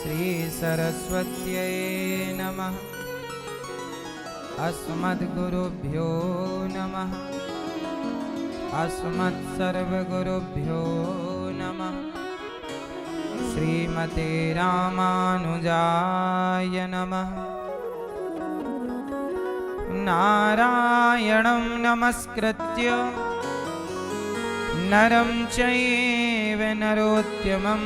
श्री सरस्वत्यै नमः। अस्मद्गुरुभ्यो नमः। अस्मत्सर्वगुरुभ्यो नमः। श्रीमते रामानुजाय नमः। नारायणं नमस्कृत्य नरं चैव नरोत्तमं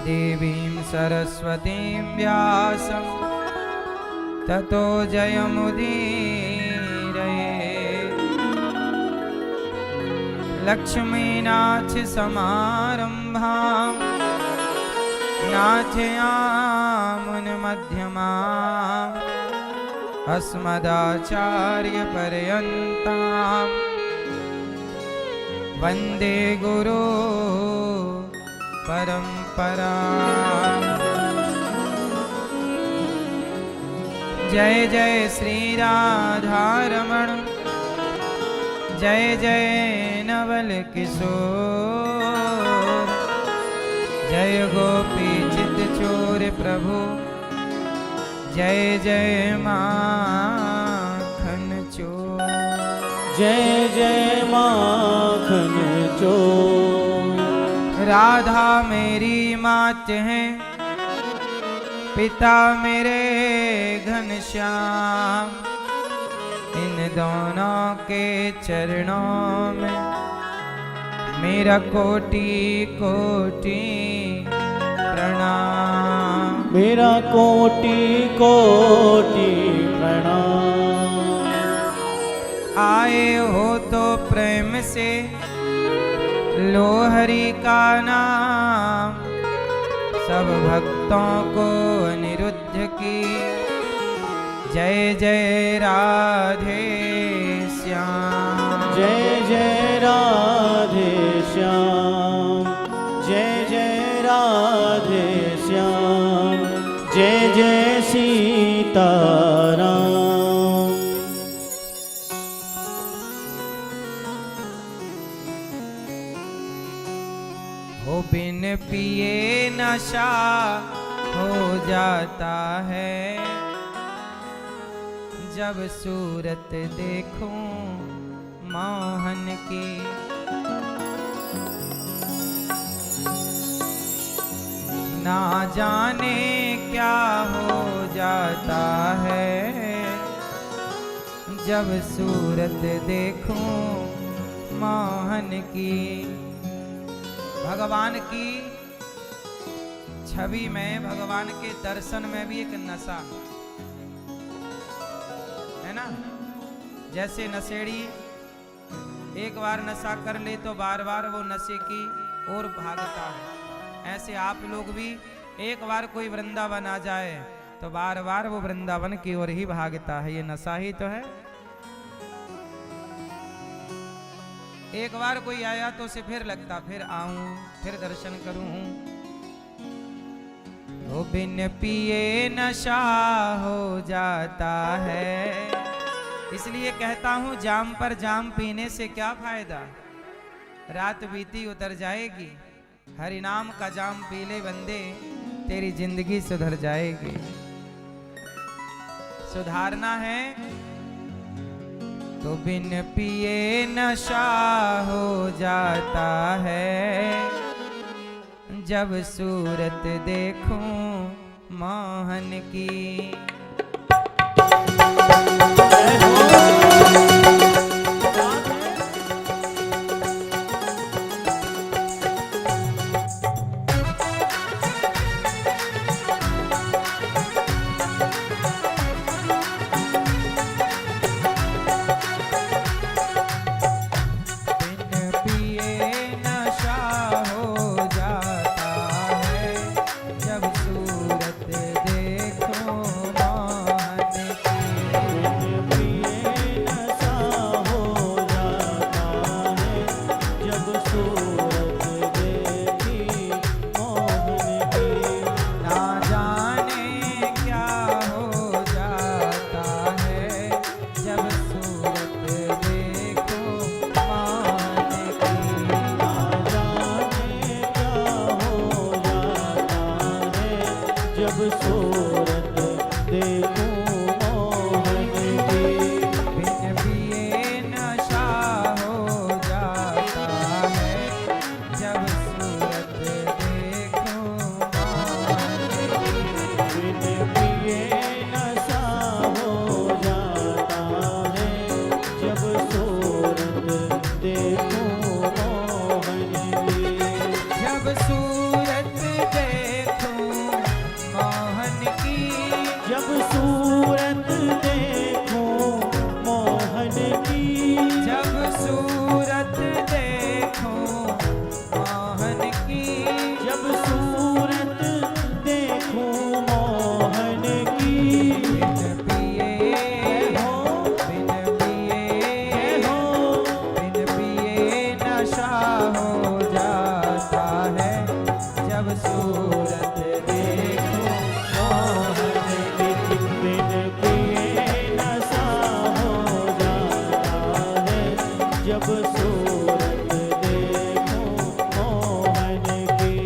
देवीं सरस्वतीं व्यासं ततो जयमुदीरये। लक्ष्मीनाथसमारम्भां नाथयामुनमध्यमाम् अस्मदाचार्यपर्यन्तां वन्दे गुरु परंपरा। जय जय श्री राधारमण, जय जय नवल किशोर, जय गोपी चित चोर प्रभु, जय जय माखन चोर। जय जय माखन चोर। राधा मेरी मात है, पिता मेरे घनश्याम, इन दोनों के चरणों में मेरा कोटि कोटि प्रणाम। मेरा कोटि कोटि प्रणाम। आए हो तो प्रेम से लो हरि का नाम, सब भक्तों को अनिरुद्ध की जय जय राधे श्याम। जय जय राधे श्याम, जय जय राधे श्याम, जय जय सीताराम। हो बिन पिए नशा हो जाता है, जब सूरत देखूं मोहन की। ना जाने क्या हो जाता है, जब सूरत देखूं मोहन की। भगवान की छवि में, भगवान के दर्शन में भी एक नशा है ना। जैसे नशेड़ी एक बार नशा कर ले तो बार बार वो नशे की ओर भागता है, ऐसे आप लोग भी एक बार कोई वृंदावन आ जाए तो बार बार वो वृंदावन की ओर ही भागता है। ये नशा ही तो है। एक बार कोई आया तो उसे फिर लगता फिर आऊं, फिर दर्शन करूं। वो बिन पिए नशा हो जाता है। इसलिए कहता हूं जाम पर जाम पीने से क्या फायदा, रात बीती उतर जाएगी। हरि नाम का जाम पी ले बंदे, तेरी जिंदगी सुधर जाएगी। सुधारना है तो बिन पिए नशा हो जाता है, जब सूरत देखूं मोहन की। जब सूरत देखूं मोहन की। बिन पिए नशा हो जाता है जब सूरत देखूं मोहन की। बिन पिए नशा हो जाता है जब सूरत देखूं मोहन की। जब सूरत देखूं मोहन की। जब सूरत देखूं मोहन की। जब सूरत देखूं मोहन की। जब सूरत देखूं मोहन की। बिन पिए हो बिन पिए हो बिन पिए नशा हो जाता है जब सूरत देखूं मोहन की। बिन पिए नशा हो जाता है जब सूरत देखूं मोहन की।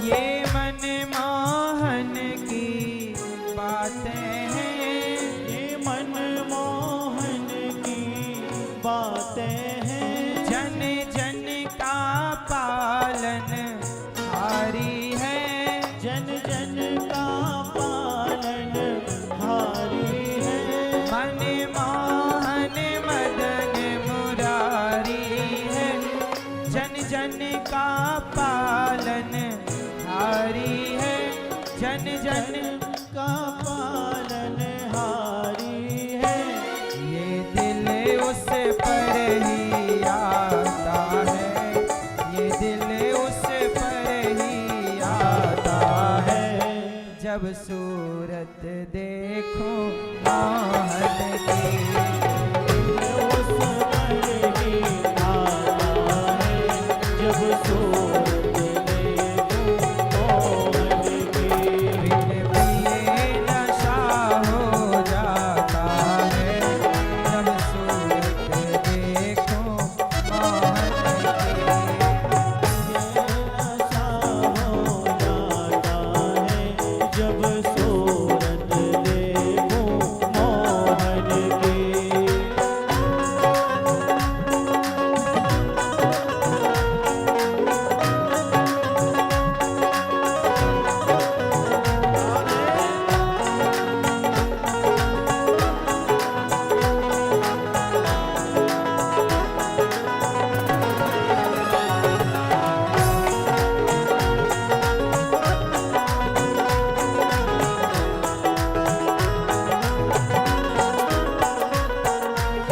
ये मन मोहन की बातें हैं। ये मन मोहन की बातें हैं। जन जन का पालन हारी है। जन जन का पालन हारी है। मन मोहन मदन मुरारी है। जन जन का पालन हारी है। जन जन का पालन हारी है। ये दिल उस पर ही आता है। ये दिल उस पर ही आता है जब सूरत देखो मोहन की। उस पर ही आता है जब सूरत देखूं मोहन की। बिन पिए नशा हो जाता है जब सूरत देखो मोहन की। नशा हो जाता है जब सूरत देखूं मोहन की।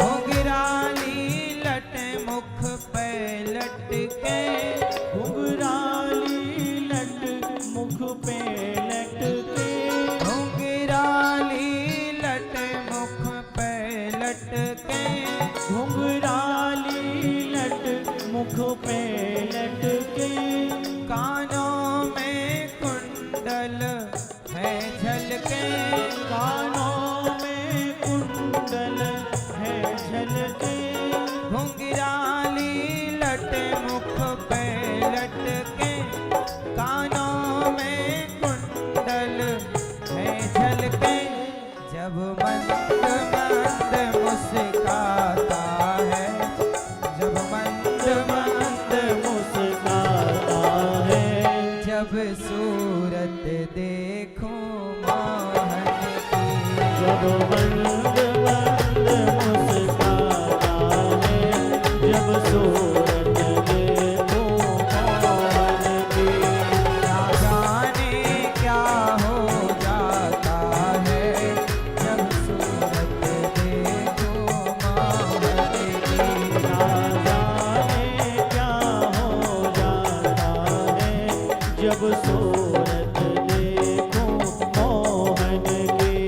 घुंघराली लट मुख पे लटके। घुंघराली लट मुख पे लटके। घुंघराली लट मुख पे लटके। घुंघराली लट मुख पे लटके। कानों में कुंडल है झलके। कानों में कुंडल है झलके। घुंघराली लट मुख पे लटके। कानों में कुंडल है झलके। जब मंद मंद मुस्काता है। जब मंद मंद मुस्काता है जब सूरत देखूं मोहन की। जब मंद मंद मुस्काता है जब सूरत देखूं मोहन की। ना जाने क्या जब सूरत देखूं मोहन की।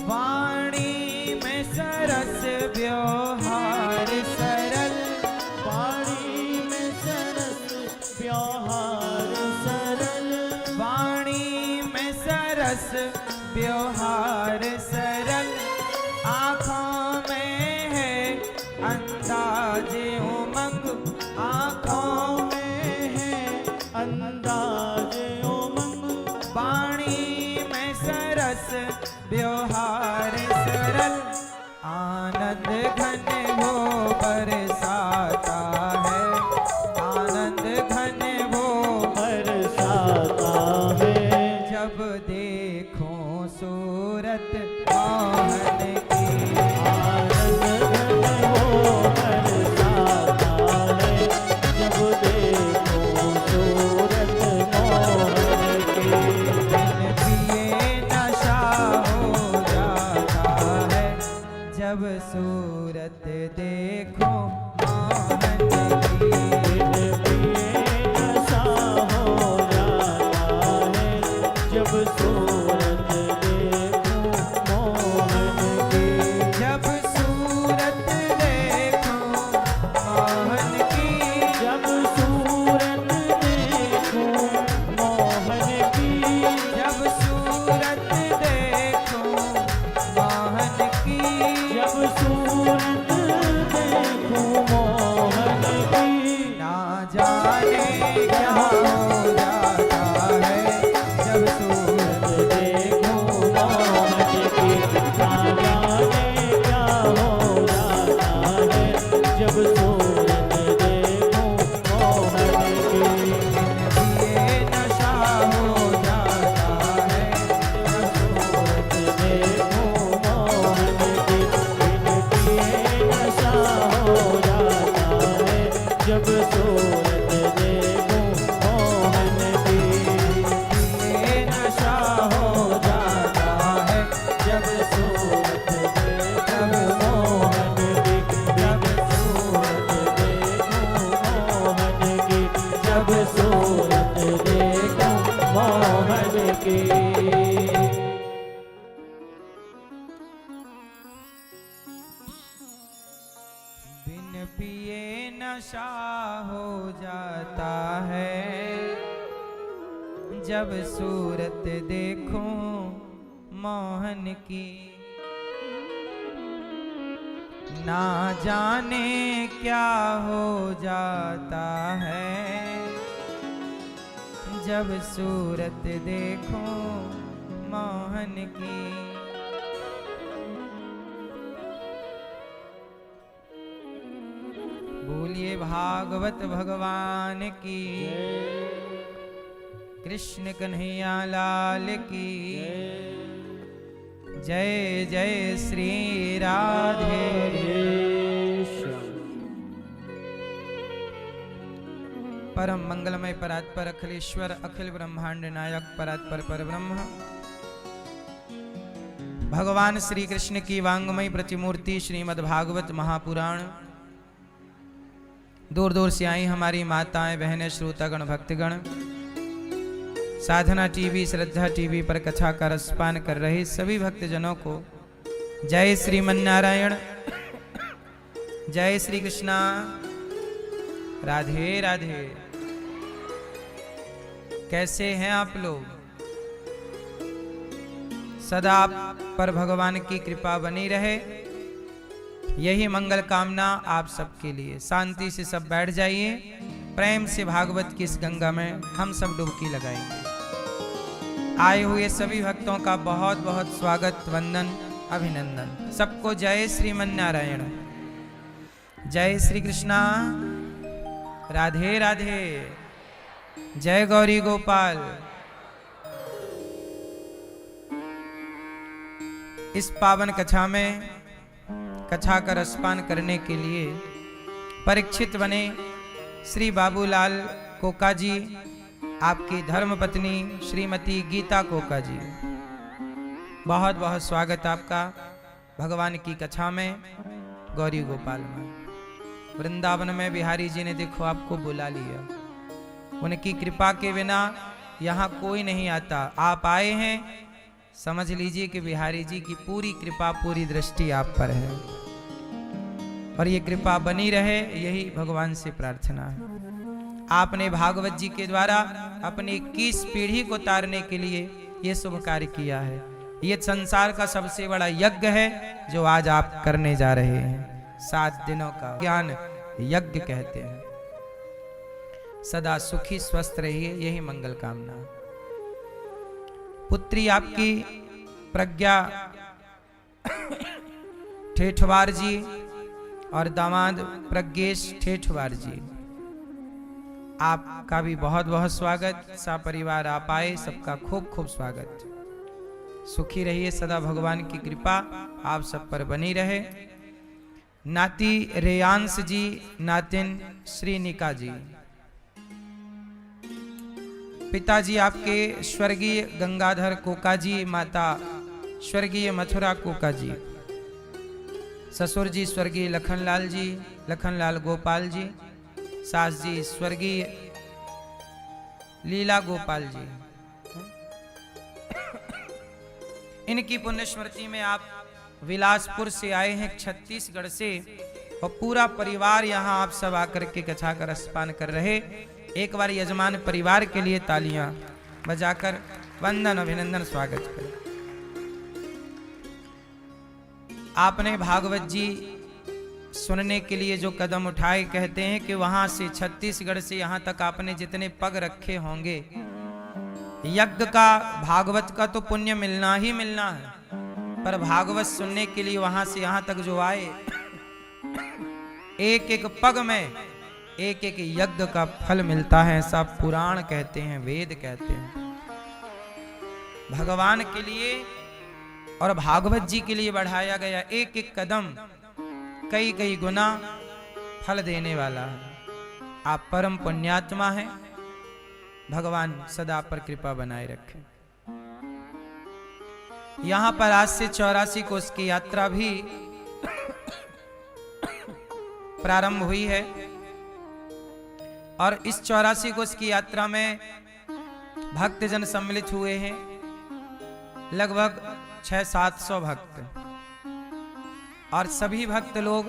वाणी में सरस व्यवहार सरल, वाणी में सरस व्यवहार सरल, वाणी में सरस व्यवहार सरल, आँखों में है अंदाजे उमंग, आँखों में है अंदाज़े उमंग। वाणी में सरस व्यवहार सरल, आनंद घन वो बरसाता है, आनंद घन वो बरसाता है, जब देखो सूरत मोहन की। आनंद घन वो बरसाता है, जब देखो सूरत मोहन की। बिन पिए नशा हो जाता है, जब सूरत देखो मोहन की। बिन पिए नशा हो जाता है, जब सूरत देखूं मोहन की। जब सूरत देखो मोहन की, जब सूरत देखूं मोहन की। जब सूरत देखो मोहन की, जब सूरत देखूं मोहन की। ना जाने क्या हो जाता है, जब सूरत देखो मोहन की। ना जाने क्या हो जाता है, जब सूरत देखूं मोहन की। ये नशा हो जाता है, जब सूरत देखूं मोहन की। बिन पिए नशा हो जाता है, जब सूरत देखूं मोहन की। ये नशा हो जाता है, जब सूरत जब मोहन की। जब सूरत देखूं मोहन की। जब सूरत देखूं मोहन की। बिन पिए नशा हो जाता है, जब सूरत देखूं मोहन की। ना जाने क्या हो जाता है, जब सूरत देखूं मोहन की। बोलिए भागवत भगवान की, कृष्ण कन्हैया लाल की जय। जय श्री राधे। परम मंगलमय परात्पर अखिलेश्वर अखिल ब्रह्मांड नायक परात्पर परब्रह्म भगवान श्री कृष्ण की वांगमय प्रतिमूर्ति श्रीमद् भागवत महापुराण। दूर दूर से आई हमारी माताएं बहनें श्रोतागण भक्तगण, साधना टीवी श्रद्धा टीवी पर कथा का रसपान कर रहे सभी भक्तजनों को जय श्रीमन्नारायण, जय श्री कृष्णा, राधे राधे। कैसे हैं आप लोग? सदा आप पर भगवान की कृपा बनी रहे, यही मंगल कामना आप सबके लिए। शांति से सब बैठ जाइए, प्रेम से भागवत की इस गंगा में हम सब डुबकी लगाएंगे। आए हुए सभी भक्तों का बहुत बहुत स्वागत, वंदन, अभिनंदन। सबको जय श्रीमन्नारायण, जय श्री कृष्णा, राधे राधे, जय गौरी गोपाल। इस पावन कथा में कथा का रसपान करने के लिए परीक्षित बने श्री बाबूलाल कोका जी, आपकी धर्मपत्नी श्रीमती गीता कोका जी। बहुत बहुत स्वागत आपका भगवान की कथा में, गौरी गोपाल में। वृंदावन में बिहारी जी ने देखो आपको बुला लिया। उनकी कृपा के बिना यहाँ कोई नहीं आता। आप आए हैं, समझ लीजिए कि बिहारी जी की पूरी कृपा, पूरी दृष्टि आप पर है और ये कृपा बनी रहे, यही भगवान से प्रार्थना है। आपने भागवत जी के द्वारा अपनी 21 पीढ़ी को तारने के लिए ये शुभ कार्य किया है। ये संसार का सबसे बड़ा यज्ञ है जो आज आप करने जा रहे हैं। 7 दिनों का ज्ञान यज्ञ कहते हैं। सदा सुखी स्वस्थ रहिए, यही मंगल कामना। पुत्री आपकी प्रज्ञा ठेठवार जी और दामाद प्रज्ञेश ठेठवार जी, आपका भी बहुत बहुत स्वागत। सपरिवार आप आए, सबका खूब खूब स्वागत। सुखी रहिए, सदा भगवान की कृपा आप सब पर बनी रहे। नाती रेयांश जी, नातिन श्रीनिका जी, पिताजी आपके स्वर्गीय गंगाधर कोका जी, माता स्वर्गीय मथुरा कोका जी, ससुर जी स्वर्गीय लखनलाल जी, लखनलाल गोपाल जी, सास जी स्वर्गीय लीला गोपाल जी। इनकी पुण्य स्मृति में आप विलासपुर से आए हैं, छत्तीसगढ़ से, और पूरा परिवार यहाँ आप सब आकर के कथा का रसपान कर रहे। एक बार यजमान परिवार के लिए तालियां बजाकर वंदन अभिनंदन स्वागत करें। आपने भागवत जी सुनने के लिए जो कदम उठाए, कहते हैं कि वहां से छत्तीसगढ़ से यहां तक आपने जितने पग रखे होंगे, यज्ञ का, भागवत का तो पुण्य मिलना ही मिलना है, पर भागवत सुनने के लिए वहां से यहां तक जो आए, एक एक पग में एक एक यज्ञ का फल मिलता है। ऐसा पुराण कहते हैं, वेद कहते हैं। भगवान के लिए और भागवत जी के लिए बढ़ाया गया एक एक कदम कई कई गुना फल देने वाला है। आप परम पुण्यात्मा हैं, भगवान सदा पर कृपा बनाए रखें। यहां पर आज से 84 कोस की यात्रा भी प्रारंभ हुई है और इस 84 कोस की यात्रा में भक्तजन सम्मिलित हुए हैं, लगभग 600-700 भक्त, और सभी भक्त लोग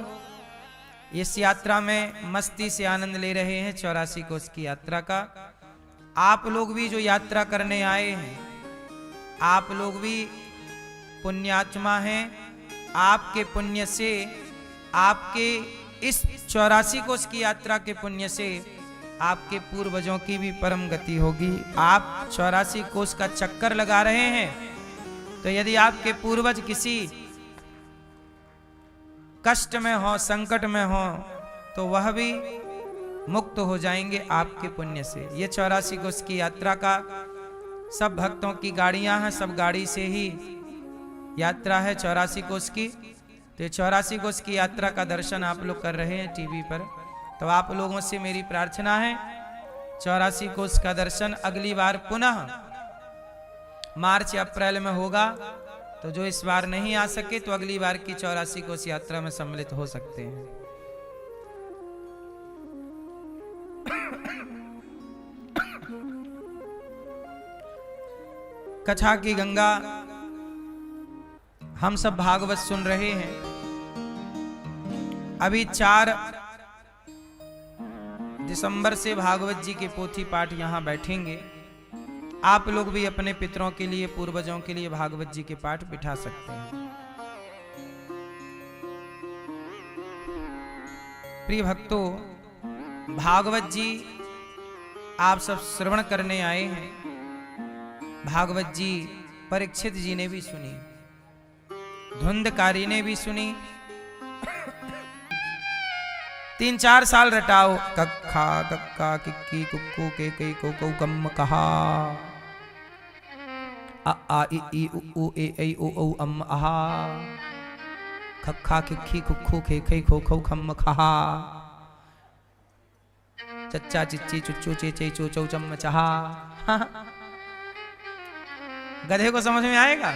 इस यात्रा में मस्ती से आनंद ले रहे हैं 84 कोस की यात्रा का। आप लोग भी जो यात्रा करने आए हैं, आप लोग भी पुण्यात्मा हैं। आपके पुण्य से, आपके इस 84 कोस की यात्रा के पुण्य से आपके पूर्वजों की भी परम गति होगी। आप 84 कोस का चक्कर लगा रहे हैं, तो यदि आपके पूर्वज किसी कष्ट में हो, संकट में हो, तो वह भी मुक्त हो जाएंगे आपके पुण्य से। ये 84 कोस की यात्रा का सब भक्तों की गाड़ियां हैं, सब गाड़ी से ही यात्रा है 84 कोस की। तो 84 कोस की यात्रा का दर्शन आप लोग कर रहे हैं टीवी पर, तो आप लोगों से मेरी प्रार्थना है 84 कोस का दर्शन अगली बार पुनः मार्च या अप्रैल में होगा। तो जो इस बार नहीं आ सके तो अगली बार की 84 कोस यात्रा में सम्मिलित हो सकते हैं। कथा की गंगा, हम सब भागवत सुन रहे हैं। अभी 4 दिसंबर से भागवत जी के पोथी पाठ यहां बैठेंगे। आप लोग भी अपने पितरों के लिए, पूर्वजों के लिए भागवत जी के पाठ बिठा सकते हैं। प्रिय भक्तों, भागवत जी आप सब श्रवण करने आए हैं। भागवत जी परीक्षित जी ने भी सुनी, धुंधकारी ने भी सुनी। 3-4 साल रटाओ, कक्खा कक्का किक्की कुक्कू के कई को कम कहा, आ ई उ ए ऐ ओ औ अम आहा। खखा खिखी खुखू खेखई खो खो खम खहा, चच्चा चिच्ची चुच्चू चेचे चो चौ चम चहा। गधे को समझ में आएगा?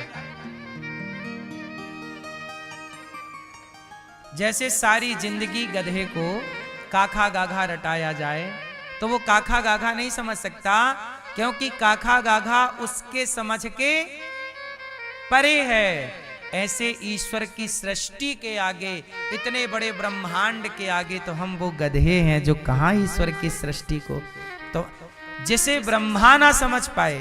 जैसे सारी जिंदगी गधे को काखा गाघा रटाया जाए तो वो काखा गाघा नहीं समझ सकता, क्योंकि काखा गाघा उसके समझ के परे है। ऐसे ईश्वर की सृष्टि के आगे, इतने बड़े ब्रह्मांड के आगे तो हम वो गधे हैं जो कहां ईश्वर की सृष्टि को, तो जिसे ब्रह्मा ना समझ पाए,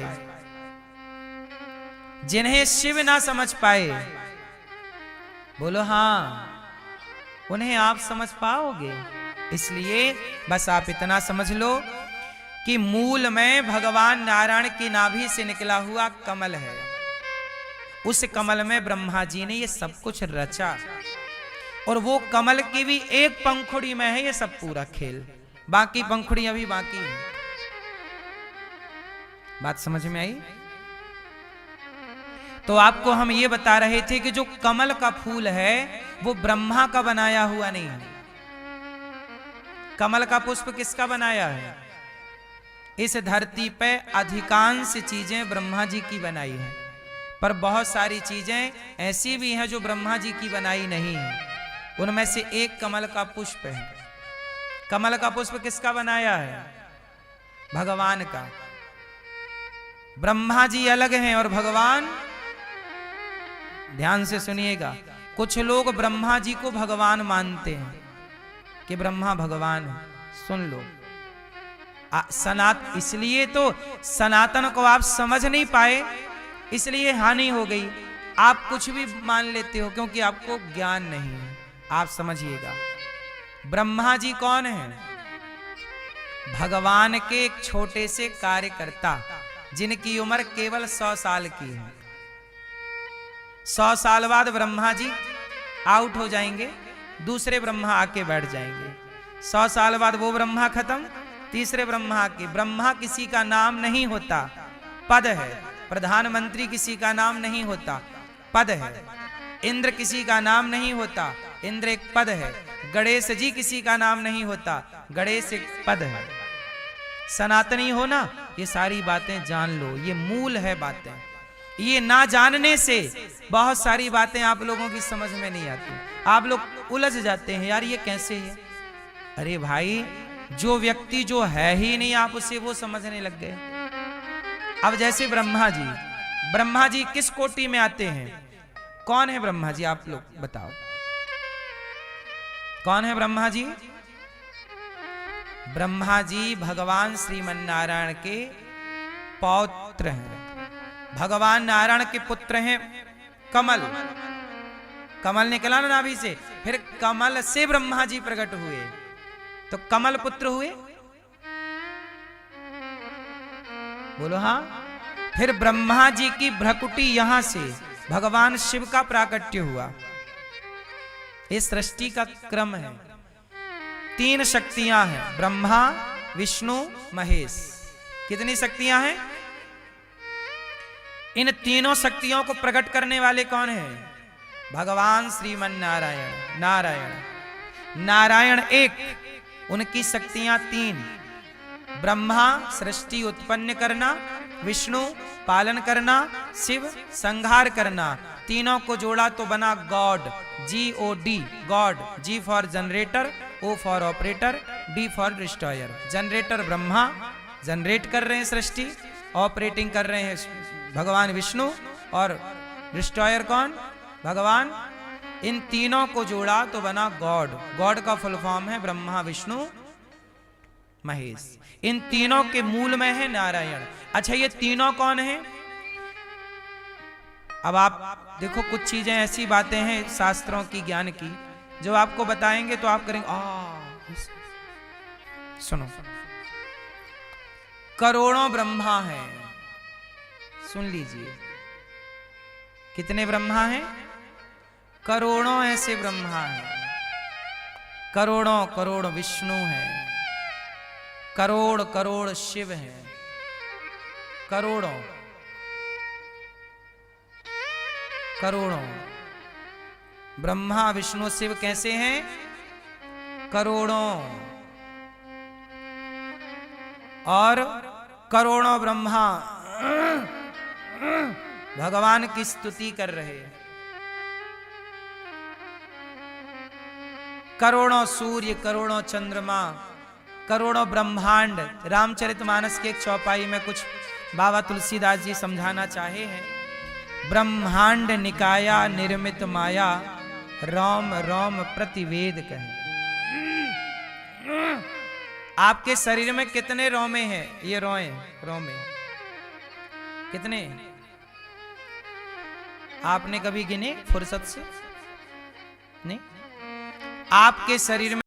जिन्हें शिव ना समझ पाए, बोलो हां, उन्हें आप समझ पाओगे? इसलिए बस आप इतना समझ लो कि मूल में भगवान नारायण की नाभि से निकला हुआ कमल है। उस कमल में ब्रह्मा जी ने ये सब कुछ रचा, और वो कमल की भी एक पंखुड़ी में है ये सब पूरा खेल, बाकी पंखुड़ी अभी बाकी है। बात समझ में आई? तो आपको हम ये बता रहे थे कि जो कमल का फूल है वो ब्रह्मा का बनाया हुआ नहीं है। कमल का पुष्प किसका बनाया है? इस धरती पे अधिकांश चीजें ब्रह्मा जी की बनाई है, पर बहुत सारी चीजें ऐसी भी हैं जो ब्रह्मा जी की बनाई नहीं है। उनमें से एक कमल का पुष्प है। कमल का पुष्प किसका बनाया है? भगवान का। ब्रह्मा जी अलग हैं और भगवान, ध्यान से सुनिएगा, कुछ लोग ब्रह्मा जी को भगवान मानते हैं कि ब्रह्मा भगवान है। सुन लो, इसलिए तो सनातन को आप समझ नहीं पाए, इसलिए हानि हो गई। आप कुछ भी मान लेते हो क्योंकि आपको ज्ञान नहीं है। आप समझिएगा, ब्रह्मा जी कौन है? भगवान के एक छोटे से कार्यकर्ता, जिनकी उम्र केवल 100 साल की है। 100 साल बाद ब्रह्मा जी आउट हो जाएंगे, दूसरे ब्रह्मा आके बैठ जाएंगे। 100 साल बाद वो ब्रह्मा खत्म, तीसरे ब्रह्मा आके। ब्रह्मा किसी का नाम नहीं होता, पद है। प्रधानमंत्री किसी का नाम नहीं होता, पद है। इंद्र किसी का नाम नहीं होता, इंद्र एक पद है। गणेश जी किसी का नाम नहीं होता, गणेश एक पद है। सनातनी हो ना, ये सारी बातें जान लो, ये मूल है बातें। ये ना जानने से बहुत सारी बातें आप लोगों की समझ में नहीं आती। आप लोग उलझ जाते हैं, यार ये कैसे है? अरे भाई, जो व्यक्ति जो है ही नहीं, आप उसे वो समझने लग गए। अब जैसे ब्रह्मा जी किस कोटि में आते हैं? कौन है ब्रह्मा जी? आप लोग बताओ, कौन है ब्रह्मा जी? ब्रह्मा जी भगवान श्रीमन्नारायण के पौत्र हैं। भगवान नारायण के पुत्र हैं कमल। कमल निकला ना नाभि से, फिर कमल से ब्रह्मा जी प्रकट हुए, तो कमल पुत्र हुए। बोलो हाँ। फिर ब्रह्मा जी की भ्रकुटी यहां से भगवान शिव का प्राकट्य हुआ। इस सृष्टि का क्रम है। 3 शक्तियां हैं, ब्रह्मा, विष्णु, महेश। कितनी शक्तियां हैं? इन तीनों शक्तियों को प्रकट करने वाले कौन हैं? भगवान श्रीमन्नारायण। नारायण एक, उनकी शक्तियां 3। ब्रह्मा सृष्टि उत्पन्न करना, विष्णु पालन करना, शिव संहार करना। तीनों को जोड़ा तो बना God, GOD, God. G for generator, O for operator, D for destroyer. Generator Brahma generate कर रहे हैं सृष्टि, ऑपरेटिंग कर रहे हैं भगवान विष्णु, और डिस्ट्रॉयर कौन? भगवान। इन तीनों को जोड़ा तो बना गॉड। गॉड का फुल फॉर्म है ब्रह्मा, विष्णु, महेश। इन तीनों के मूल में है नारायण। अच्छा, ये तीनों कौन है? अब आप देखो, कुछ चीजें ऐसी बातें हैं शास्त्रों की, ज्ञान की, जो आपको बताएंगे तो आप करेंगे सुनो। करोड़ों ब्रह्मा हैं, सुन लीजिए। कितने ब्रह्मा हैं? करोड़ों ऐसे ब्रह्मा हैं। करोड़ों करोड़ विष्णु हैं, करोड़ करोड़ शिव हैं, करोड़ों ब्रह्मा विष्णु शिव कैसे हैं? करोड़ों। और करोड़ों ब्रह्मा भगवान की स्तुति कर रहे हैं। करोड़ों सूर्य, करोड़ों चंद्रमा, करोड़ों ब्रह्मांड। रामचरितमानस के एक चौपाई में कुछ बाबा तुलसीदास जी समझाना चाहे हैं। ब्रह्मांड निकाया निर्मित माया, रोम रोम प्रतिवेद कहे। आपके शरीर में कितने रोमे हैं? ये रोमे कितने आपने कभी गिने फुर्सत से? नहीं। आपके शरीर में